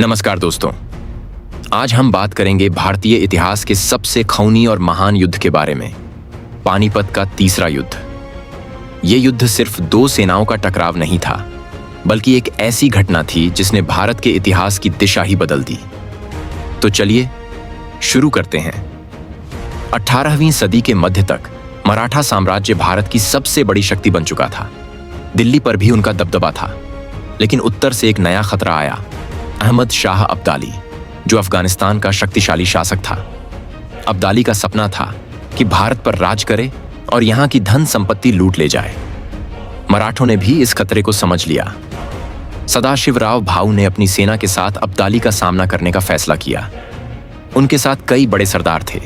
नमस्कार दोस्तों, आज हम बात करेंगे भारतीय इतिहास के सबसे खूनी और महान युद्ध के बारे में, पानीपत का तीसरा युद्ध। ये युद्ध सिर्फ दो सेनाओं का टकराव नहीं था, बल्कि एक ऐसी घटना थी जिसने भारत के इतिहास की दिशा ही बदल दी। तो चलिए शुरू करते हैं। 18वीं सदी के मध्य तक मराठा साम्राज्य भारत की सबसे बड़ी शक्ति बन चुका था। दिल्ली पर भी उनका दबदबा था, लेकिन उत्तर से एक नया खतरा आया, अहमद शाह अब्दाली, जो अफगानिस्तान का शक्तिशाली शासक था। अब्दाली का सपना था कि भारत पर राज करे और यहाँ की धन संपत्ति लूट ले जाए। मराठों ने भी इस खतरे को समझ लिया। सदाशिवराव भाऊ ने अपनी सेना के साथ अब्दाली का सामना करने का फैसला किया। उनके साथ कई बड़े सरदार थे,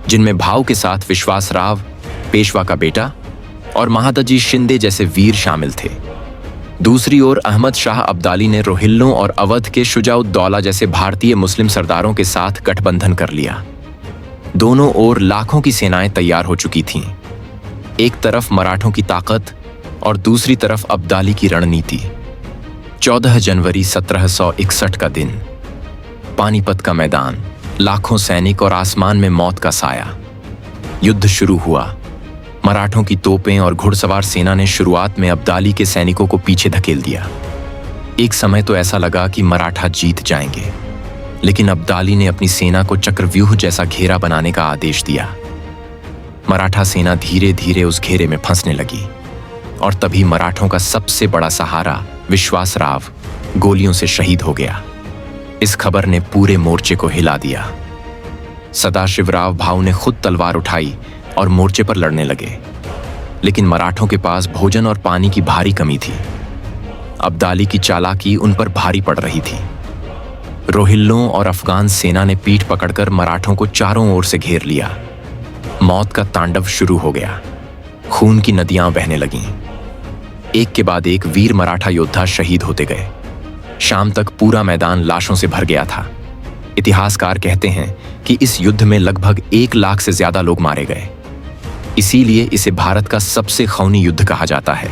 जिनमें भाऊ के साथ विश्वासराव, पेशवा का बेटा, और महादजी शिंदे जैसे वीर शामिल थे। दूसरी ओर अहमद शाह अब्दाली ने रोहिल्लों और अवध के शुजाउद्दौला जैसे भारतीय मुस्लिम सरदारों के साथ गठबंधन कर लिया। दोनों ओर लाखों की सेनाएं तैयार हो चुकी थीं। एक तरफ मराठों की ताकत और दूसरी तरफ अब्दाली की रणनीति। 14 जनवरी 1761 का दिन, पानीपत का मैदान, लाखों सैनिक और आसमान में मौत का साया। युद्ध शुरू हुआ। मराठों की तोपें और घुड़सवार सेना ने शुरुआत में अब्दाली के सैनिकों को पीछे धकेल दिया। एक समय तो ऐसा लगा कि मराठा जीत जाएंगे, लेकिन अब्दाली ने अपनी सेना को चक्रव्यूह जैसा घेरा बनाने का आदेश दिया। मराठा सेना धीरे धीरे उस घेरे में फंसने लगी, और तभी मराठों का सबसे बड़ा सहारा विश्वासराव गोलियों से शहीद हो गया। इस खबर ने पूरे मोर्चे को हिला दिया। सदाशिवराव भाऊ ने खुद तलवार उठाई और मोर्चे पर लड़ने लगे, लेकिन मराठों के पास भोजन और पानी की भारी कमी थी। अब्दाली की चालाकी उन पर भारी पड़ रही थी। रोहिल्लों और अफगान सेना ने पीठ पकड़कर मराठों को चारों ओर से घेर लिया। मौत का तांडव शुरू हो गया। खून की नदियां बहने लगीं। एक के बाद एक वीर मराठा योद्धा शहीद होते गए। शाम तक पूरा मैदान लाशों से भर गया था। इतिहासकार कहते हैं कि इस युद्ध में लगभग 1 लाख से ज्यादा लोग मारे गए। इसीलिए इसे भारत का सबसे खूनी युद्ध कहा जाता है।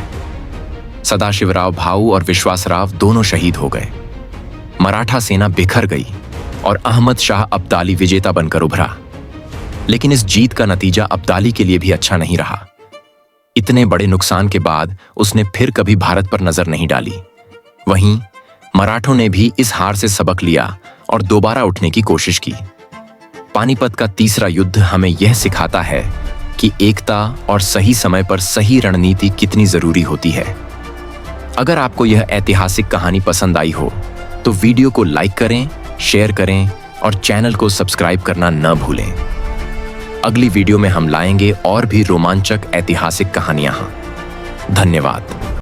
सदाशिवराव भाऊ और विश्वासराव दोनों शहीद हो गए। मराठा सेना बिखर गई और अहमद शाह अब्दाली विजेता बनकर उभरा। लेकिन इस जीत का नतीजा अब्दाली के लिए भी अच्छा नहीं रहा। इतने बड़े नुकसान के बाद उसने फिर कभी भारत पर नजर नहीं डाली। वहीं मराठों ने भी इस हार से सबक लिया और दोबारा उठने की कोशिश की। पानीपत का तीसरा युद्ध हमें यह सिखाता है कि एकता और सही समय पर सही रणनीति कितनी जरूरी होती है। अगर आपको यह ऐतिहासिक कहानी पसंद आई हो तो वीडियो को लाइक करें, शेयर करें और चैनल को सब्सक्राइब करना न भूलें। अगली वीडियो में हम लाएंगे और भी रोमांचक ऐतिहासिक कहानियां। धन्यवाद।